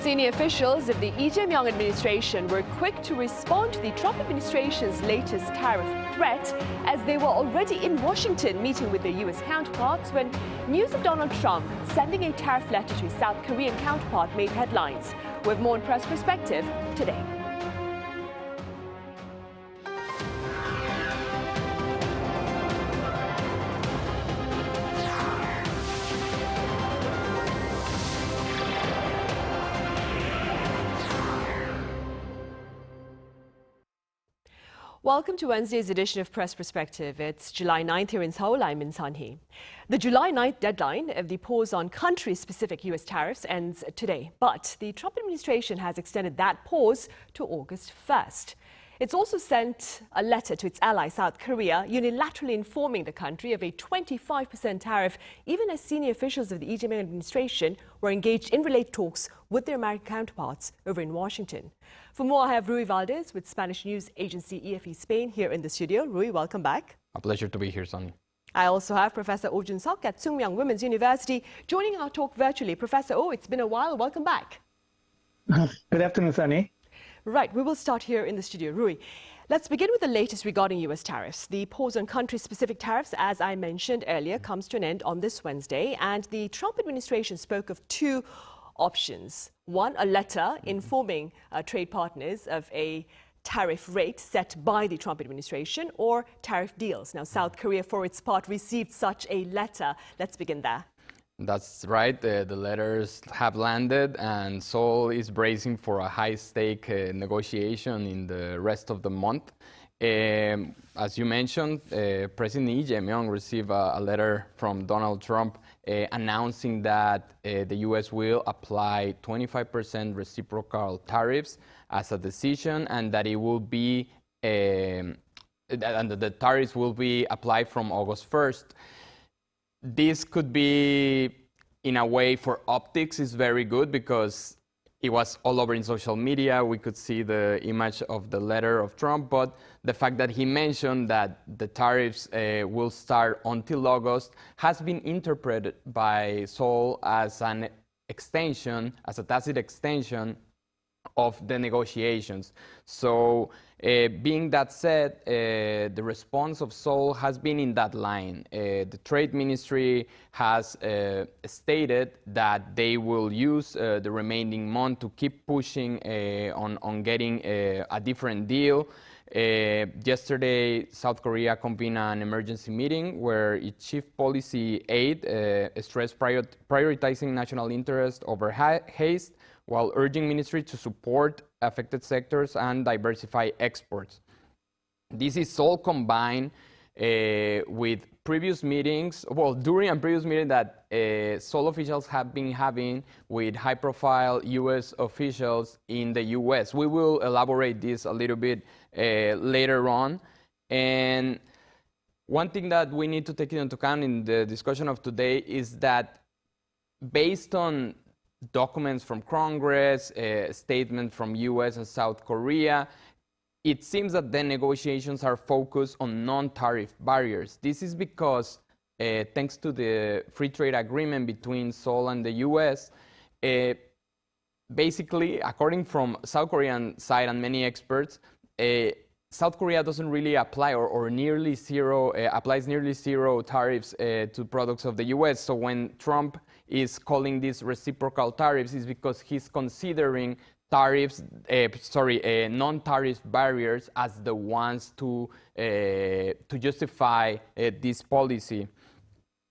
Senior officials of the Lee Jae Myung administration were quick to respond to the Trump administration's latest tariff threat, as they were already in Washington meeting with their U.S. counterparts when news of Donald Trump sending a tariff letter to his South Korean counterpart made headlines. We have more on Press Perspective today. Welcome to Wednesday's edition of Press Perspective. It's July 9th here in Seoul. I'm Min Sunhee. The July 9th deadline of the pause on country-specific U.S. tariffs ends today, but the Trump administration has extended that pause to August 1st. It's also sent a letter to its ally South Korea, unilaterally informing the country of a 25% tariff, even as senior officials of the Lee Jae Myung administration were engaged in related talks with their American counterparts over in Washington. For more, I have Ruy Valdes with Spanish news agency EFE Spain here in the studio. Ruy, welcome back. A pleasure to be here, Sunny. I also have Professor Oh Joon-seok at Sookmyung Women's University joining our talk virtually. Professor Oh, it's been a while. Welcome back. Good afternoon, Sunny. Right, we will start here in the studio. Ruy, let's begin with the latest regarding U.S. tariffs. The pause on country-specific tariffs, as I mentioned earlier, comes to an end on this Wednesday, and the Trump administration spoke of two options. One, a letter informing trade partners of a tariff rate set by the Trump administration, or tariff deals. Now, South Korea, for its part, received such a letter. Let's begin there. That's right. The letters have landed, and Seoul is bracing for a high-stake negotiation in the rest of the month. As you mentioned, President Lee Jae Myung received a letter from Donald Trump announcing that the U.S. will apply 25% reciprocal tariffs as a decision, and that it will be and the tariffs will be applied from August 1st. This could be, in a way, for optics, is very good because it was all over in social media. We could see the image of the letter of Trump, but the fact that he mentioned that the tariffs will start until August has been interpreted by Seoul as an extension, as a tacit extension of the negotiations. So, being that said, the response of Seoul has been in that line. The Trade Ministry has stated that they will use the remaining month to keep pushing on getting a different deal. Yesterday, South Korea convened an emergency meeting where its chief policy aide stressed prioritizing national interest over haste, while urging ministry to support affected sectors and diversify exports. This is all combined with previous meetings, during a previous meeting that Seoul officials have been having with high-profile U.S. officials in the U.S. We will elaborate this a little bit later on. And one thing that we need to take into account in the discussion of today is that based on documents from Congress, statements from U.S. and South Korea, it seems that the negotiations are focused on non-tariff barriers. This is because, thanks to the free trade agreement between Seoul and the U.S., basically, according from South Korean side and many experts, South Korea doesn't really apply or nearly zero, applies nearly zero tariffs to products of the U.S. So when Trump is calling these reciprocal tariffs, is because he's considering tariffs, non-tariff barriers as the ones to justify this policy.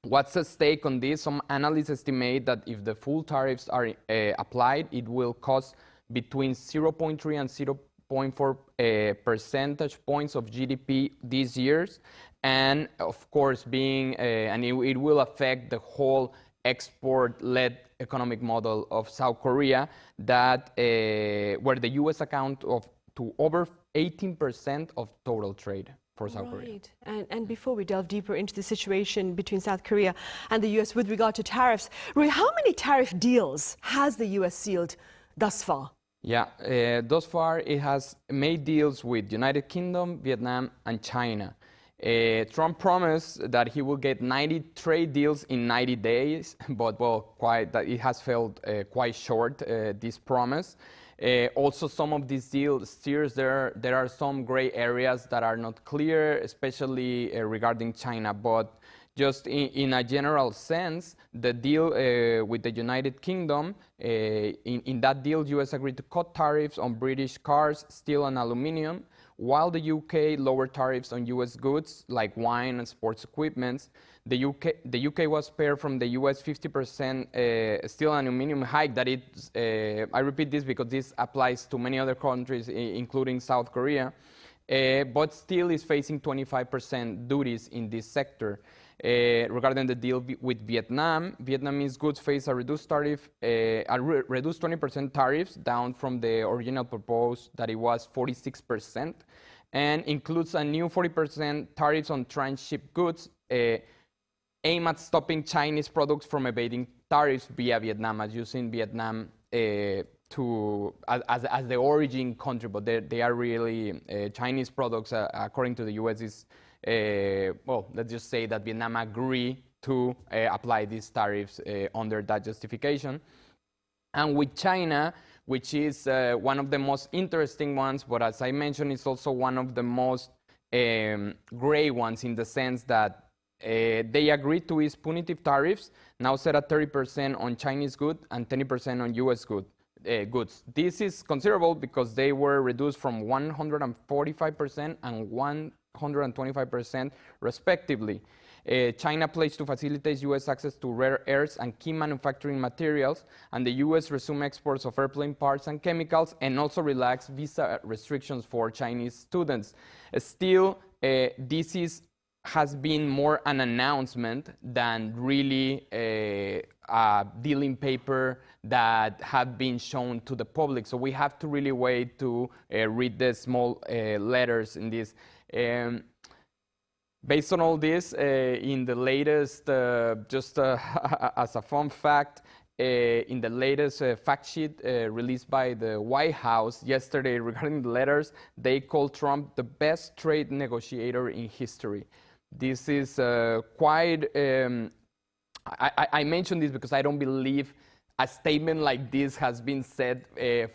What's at stake on this? Some analysts estimate that if the full tariffs are applied, it will cost between 0.3 and 0.4 percentage points of GDP these years, and of course, it will affect the whole export-led economic model of South Korea, that where the U.S. account to over 18% of total trade for South Korea. And before we delve deeper into the situation between South Korea and the U.S. with regard to tariffs, Ruy, how many tariff deals has the U.S. sealed thus far? Yeah, thus far it has made deals with United Kingdom, Vietnam, and China. Trump promised that he will get 90 trade deals in 90 days, but well, it has felt quite short, this promise. Also, some of these deals steers there are some gray areas that are not clear, especially regarding China. But just in a general sense, the deal with the United Kingdom, in that deal, US agreed to cut tariffs on British cars, steel and aluminium, while the UK lowered tariffs on US goods like wine and sports equipment. The UK was spared from the US 50% steel and aluminum hike that I repeat this because this applies to many other countries, including South Korea, but still is facing 25% duties in this sector. Regarding the deal with Vietnam, Vietnamese goods face a reduced tariff, reduced 20% tariffs down from the original proposed that it was 46%, and includes a new 40% tariffs on transshipped goods, aim at stopping Chinese products from evading tariffs via Vietnam, as using Vietnam as the origin country, but they are really Chinese products, according to the US, is well, let's just say that Vietnam agree to apply these tariffs under that justification. And with China, which is one of the most interesting ones, but as I mentioned, it's also one of the most gray ones, in the sense that they agreed to ease punitive tariffs, now set at 30% on Chinese goods and 20% on US goods. This is considerable because they were reduced from 145% and 125% respectively. China pledged to facilitate US access to rare earths and key manufacturing materials, and the US resumed exports of airplane parts and chemicals, and also relaxed visa restrictions for Chinese students. Still, this has been more an announcement than really a dealing paper that have been shown to the public. So we have to really wait to read the small letters in this. Based on all this, in the latest, just as a fun fact, in the latest fact sheet released by the White House yesterday regarding the letters, they called Trump the best trade negotiator in history. This is quite, I mention this because I don't believe a statement like this has been said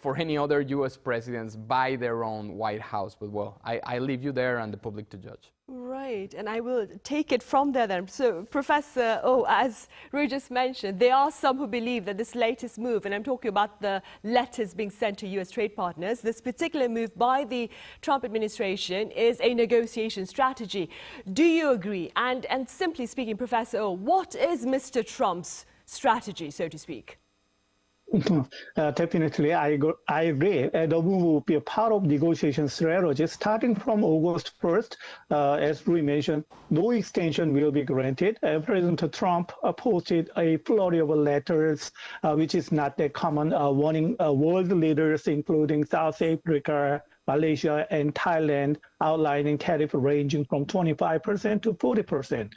for any other US presidents by their own White House. But well, I leave you there and the public to judge. Right, and I will take it from there then. So, Professor Oh, as Ruy just mentioned, there are some who believe that this latest move, and I'm talking about the letters being sent to US trade partners, this particular move by the Trump administration is a negotiation strategy. Do you agree? And simply speaking, Professor Oh, what is Mr. Trump's strategy, so to speak? Definitely, I agree. The move will be a part of negotiation strategy starting from August 1st. As Ruy mentioned, no extension will be granted. President Trump posted a flurry of letters, which is not that common, warning world leaders, including South Africa, Malaysia, and Thailand, outlining tariff ranging from 25% to 40%.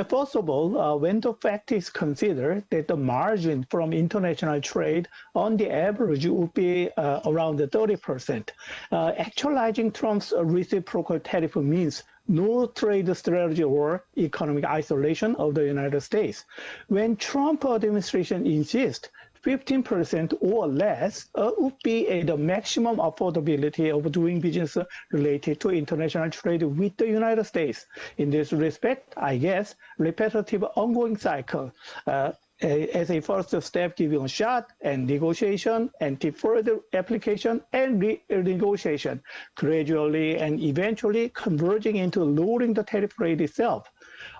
First of all, when the fact is considered that the margin from international trade on the average would be around 30%, actualizing Trump's reciprocal tariff means no trade strategy or economic isolation of the United States. When Trump administration insists 15% or less would be the maximum affordability of doing business related to international trade with the United States. In this respect, I guess, repetitive ongoing cycle as a first step, giving a shot and negotiation and further application and renegotiation, gradually and eventually converging into lowering the tariff rate itself.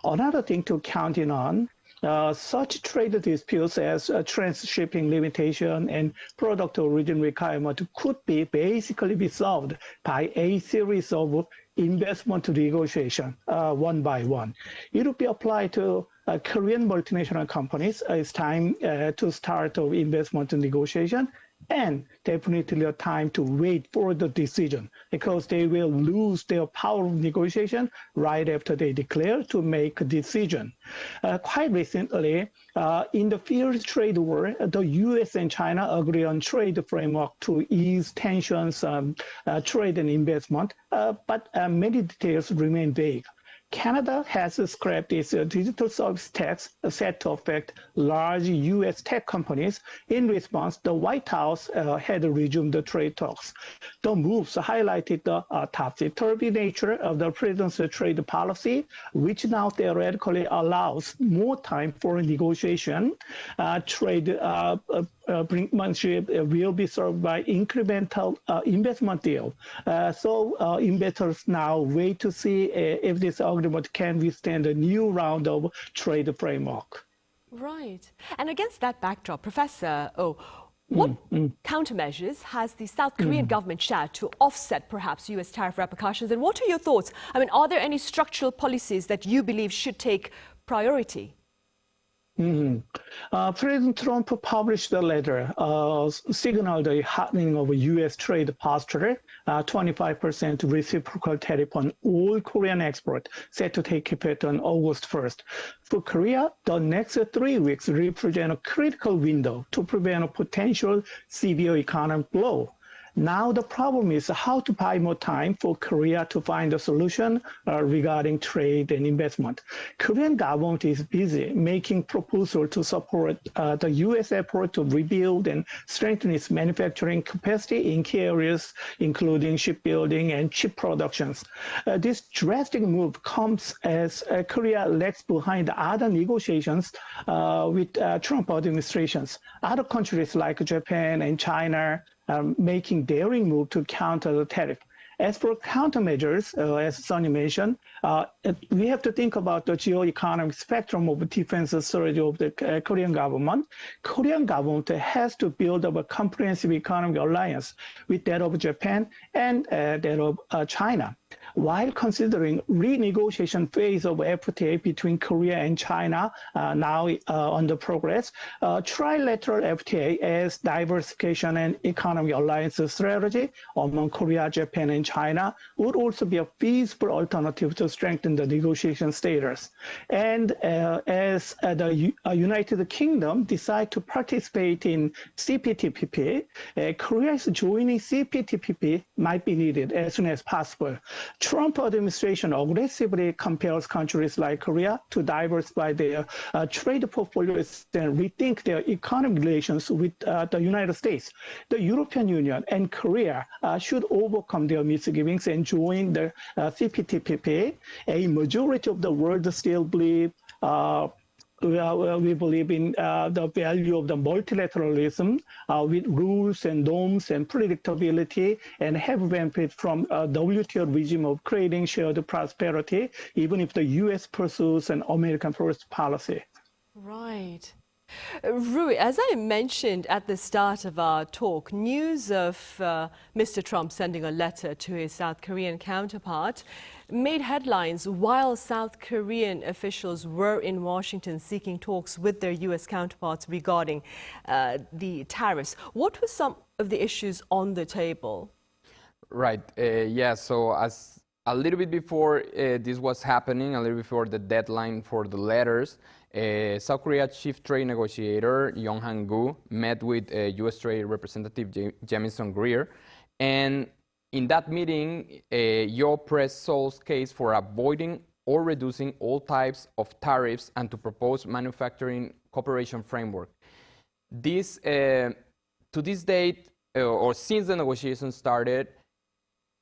Another thing to count in on, such trade disputes as transshipping limitation and product origin requirement could basically be solved by a series of investment negotiation, one by one. It will be applied to Korean multinational companies. It's time to start investment negotiation, and definitely a time to wait for the decision, because they will lose their power of negotiation right after they declare to make a decision. Quite recently, in the fierce trade war, the US and China agree on trade framework to ease tensions, trade and investment, but many details remain vague. Canada has scrapped its digital service tax set to affect large U.S. tech companies. In response, the White House had resumed the trade talks. The moves highlighted the topsy-turvy nature of the president's trade policy, which now theoretically allows more time for negotiation. Trade brinkmanship will be served by incremental investment deal. So investors now wait to see if this agreement can withstand a new round of trade framework. Right. And against that backdrop, Professor Oh, what countermeasures has the South Korean government shared to offset perhaps U.S. tariff repercussions? And what are your thoughts? I mean, are there any structural policies that you believe should take priority? President Trump published a letter signaled a hardening of U.S. trade posture. 25% reciprocal tariff on all Korean exports set to take effect on August 1st. For Korea, the next 3 weeks represent a critical window to prevent a potential severe economic blow. Now the problem is how to buy more time for Korea to find a solution regarding trade and investment. Korean government is busy making proposals to support the U.S. effort to rebuild and strengthen its manufacturing capacity in key areas, including shipbuilding and chip productions. This drastic move comes as Korea lags behind other negotiations with Trump administrations. Other countries like Japan and China making daring move to counter the tariff. As for countermeasures, as Sunhee mentioned, we have to think about the geo-economic spectrum of defense strategy of the Korean government. Korean government has to build up a comprehensive economic alliance with that of Japan and that of China. While considering renegotiation phase of FTA between Korea and China now under progress, trilateral FTA as diversification and economic alliance strategy among Korea, Japan, and China would also be a feasible alternative to strengthen the negotiation status. And as the United Kingdom decide to participate in CPTPP, Korea's joining CPTPP might be needed as soon as possible. Trump administration aggressively compels countries like Korea to diversify their trade portfolios and rethink their economic relations with the United States. The European Union and Korea should overcome their misgivings and join the CPTPP. A majority of the world still believe we believe in the value of the multilateralism with rules and norms and predictability, and have benefit from a WTO regime of creating shared prosperity, even if the U.S. pursues an American first policy. Right. Ruy, as I mentioned at the start of our talk, news of Mr. Trump sending a letter to his South Korean counterpart made headlines while South Korean officials were in Washington seeking talks with their U.S. counterparts regarding the tariffs. What were some of the issues on the table? Right. Yeah, so as a little bit before this was happening, a little before the deadline for the letters, South Korea Chief Trade Negotiator Yong Han-gu met with U.S. Trade Representative Jamison Greer, and in that meeting, Yo pressed Seoul's case for avoiding or reducing all types of tariffs and to propose manufacturing cooperation framework. This, to this date, or since the negotiations started,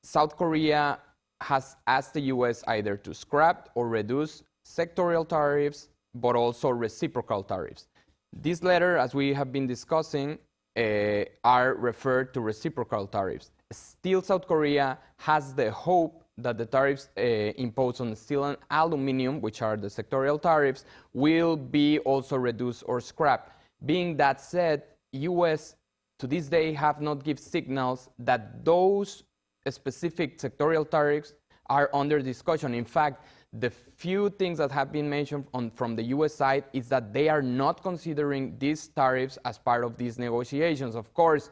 South Korea has asked the U.S. either to scrap or reduce sectorial tariffs, but also reciprocal tariffs. This letter, as we have been discussing, are referred to reciprocal tariffs. Still, South Korea has the hope that the tariffs imposed on steel and aluminum, which are the sectorial tariffs, will be also reduced or scrapped. Being that said, U.S. to this day have not given signals that those specific sectorial tariffs are under discussion. In fact, the few things that have been mentioned from the U.S. side is that they are not considering these tariffs as part of these negotiations. Of course,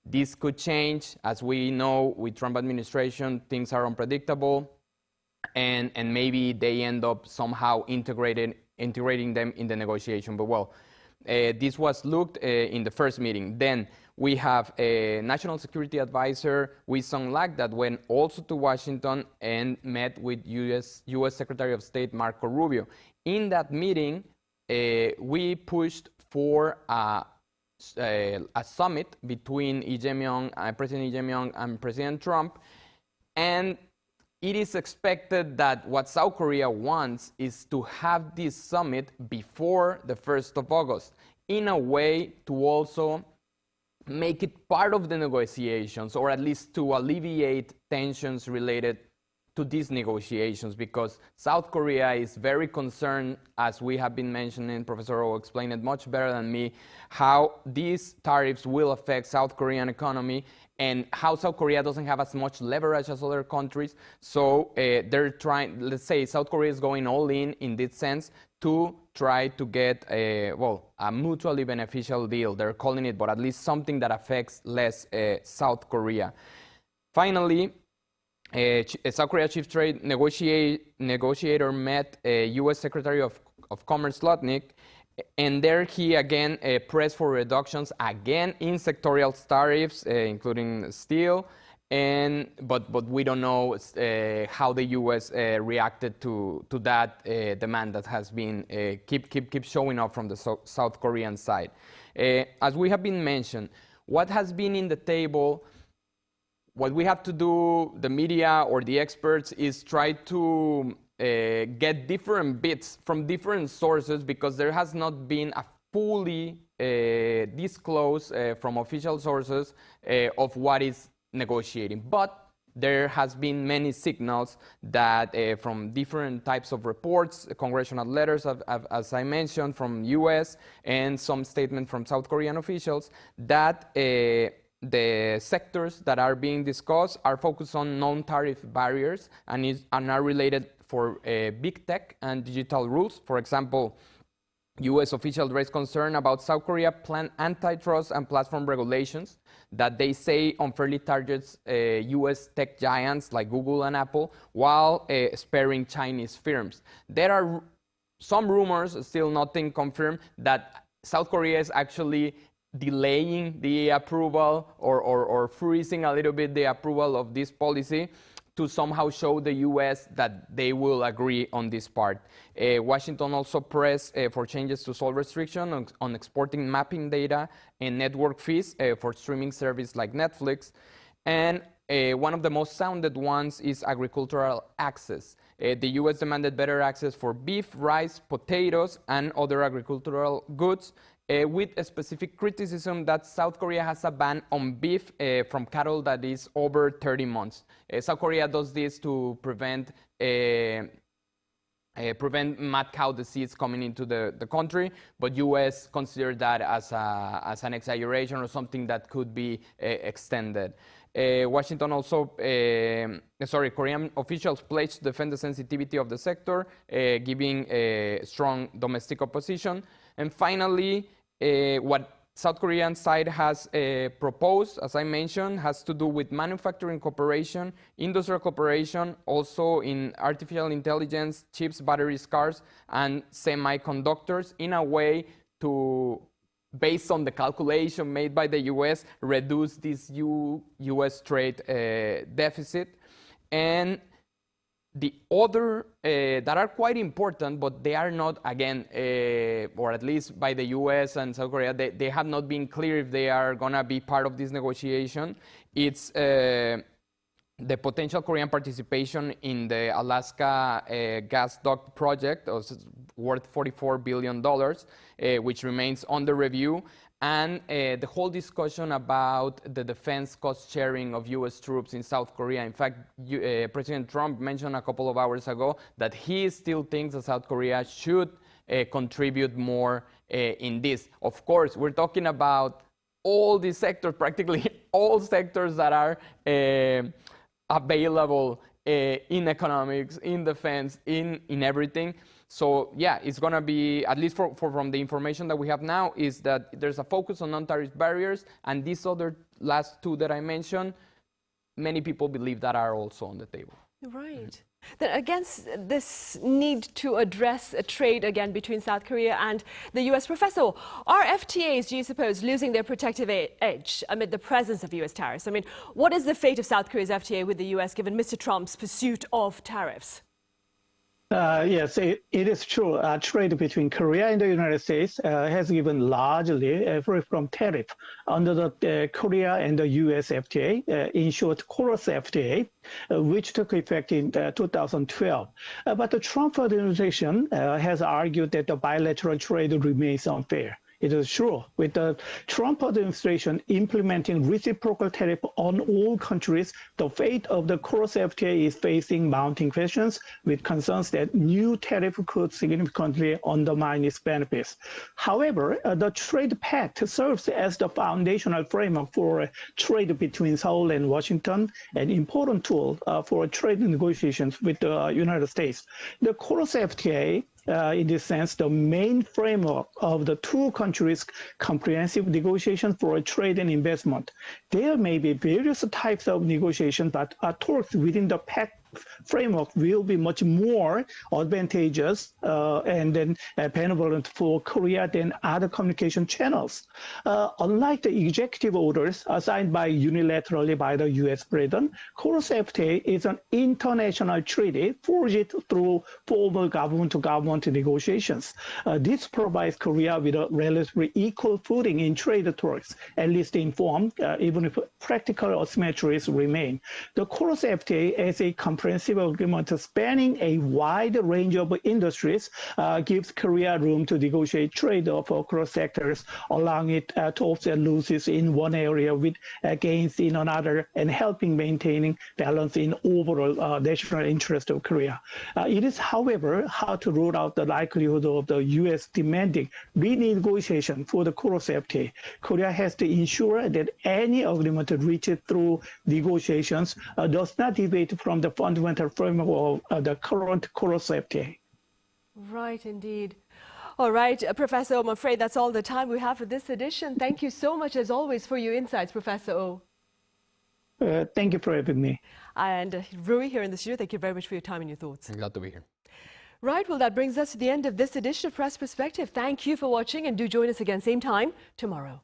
this could change. As we know, with Trump administration, things are unpredictable, and maybe they end up somehow integrating them in the negotiation. But well, This was looked in the first meeting. Then we have a National Security Advisor, Min Sunhee, that went also to Washington and met with U.S. Secretary of State Marco Rubio. In that meeting, we pushed for a summit between President Lee Jae Myung and President Trump, and it is expected that what South Korea wants is to have this summit before the 1st of August, in a way to also make it part of the negotiations, or at least to alleviate tensions related to these negotiations, because South Korea is very concerned, as we have been mentioning, Professor Oh explained it much better than me, how these tariffs will affect South Korean economy and how South Korea doesn't have as much leverage as other countries. So they're trying, let's say South Korea is going all in this sense to try to get a mutually beneficial deal. They're calling it, but at least something that affects less South Korea. Finally, South Korea Chief Trade Negotiator met U.S. Secretary of Commerce Lutnick, and there he again pressed for reductions again in sectorial tariffs, including steel, but we don't know how the U.S. reacted to that demand that has been keep showing up from the South Korean side. As we have been mentioned, what has been in the table, what we have to do, the media or the experts, is try to get different bits from different sources, because there has not been a fully disclosed from official sources of what is negotiating. But there has been many signals that from different types of reports, congressional letters, as I mentioned, from US, and some statement from South Korean officials, that the sectors that are being discussed are focused on non-tariff barriers and are related for big tech and digital rules. For example, U.S. officials raised concern about South Korea planned antitrust and platform regulations that they say unfairly targets U.S. tech giants like Google and Apple, while sparing Chinese firms. There are some rumors, still nothing confirmed, that South Korea is actually delaying the approval or freezing a little bit the approval of this policy to somehow show the U.S. that they will agree on this part. Washington also pressed for changes to Seoul restriction on exporting mapping data and network fees for streaming service like Netflix. And one of the most sounded ones is agricultural access. The U.S. demanded better access for beef, rice, potatoes, and other agricultural goods, with a specific criticism that South Korea has a ban on beef from cattle that is over 30 months. South Korea does this to prevent mad cow disease coming into the country, but U.S. considered that as an exaggeration or something that could be extended. Washington also, Korean officials pledged to defend the sensitivity of the sector, giving a strong domestic opposition. And finally, what South Korean side has proposed, as I mentioned, has to do with manufacturing cooperation, industrial cooperation, also in artificial intelligence, chips, batteries, cars, and semiconductors, in a way to, based on the calculation made by the U.S., reduce this U.S. trade deficit. And the other that are quite important, but they are not, again, or at least by the U.S. and South Korea, they have not been clear if they are going to be part of this negotiation. It's the potential Korean participation in the Alaska gas duct project, worth $44 billion, which remains under review. And the whole discussion about the defense cost sharing of U.S. troops in South Korea. In fact, President Trump mentioned a couple of hours ago that he still thinks that South Korea should contribute more in this. Of course, we're talking about all these sectors, practically all sectors that are available in economics, in defense, in everything. So yeah, it's going to be, at least from the information that we have now, is that there's a focus on non-tariff barriers, and these other last two that I mentioned, many people believe that are also on the table. Right. Then against this need to address a trade again between South Korea and the US, Professor, are FTAs, do you suppose, losing their protective edge amid the presence of US tariffs? I mean, what is the fate of South Korea's FTA with the US given Mr. Trump's pursuit of tariffs? Yes, it is true. Trade between Korea and the United States has given largely free from tariff under the Korea and the US FTA, in short, KORUS FTA, which took effect in 2012. But the Trump administration has argued that the bilateral trade remains unfair. It is true. With the Trump administration implementing reciprocal tariff on all countries, the fate of the KORUS FTA is facing mounting questions with concerns that new tariff could significantly undermine its benefits. However, the trade pact serves as the foundational framework for trade between Seoul and Washington, an important tool for trade negotiations with the United States. The KORUS FTA, in this sense, the main framework of the two countries' comprehensive negotiations for trade and investment. There may be various types of negotiations, but talks within the pact framework will be much more advantageous and then benevolent for Korea than other communication channels. Unlike the executive orders signed unilaterally by the U.S. President, KORUS FTA is an international treaty forged through formal government-to-government negotiations. This provides Korea with a relatively equal footing in trade talks, at least in form, even if practical asymmetries remain. The KORUS FTA as a comprehensive agreement spanning a wide range of industries gives Korea room to negotiate trade across sectors, allowing it to offset losses in one area with gains in another, and helping maintaining balance in overall national interest of Korea. It is, however, hard to rule out the likelihood of the U.S. demanding renegotiation for the KORUS FTA. Korea has to ensure that any agreement reached through negotiations does not deviate from the fundamental framework of the current KORUS FTA. Right, indeed. All right, Professor, I'm afraid that's all the time we have for this edition. Thank you so much, as always, for your insights, Professor Oh. Thank you for having me. And Ruy here in the studio, thank you very much for your time and your thoughts. I'm glad to be here. Right, well, that brings us to the end of this edition of Press Perspective. Thank you for watching, and do join us again same time tomorrow.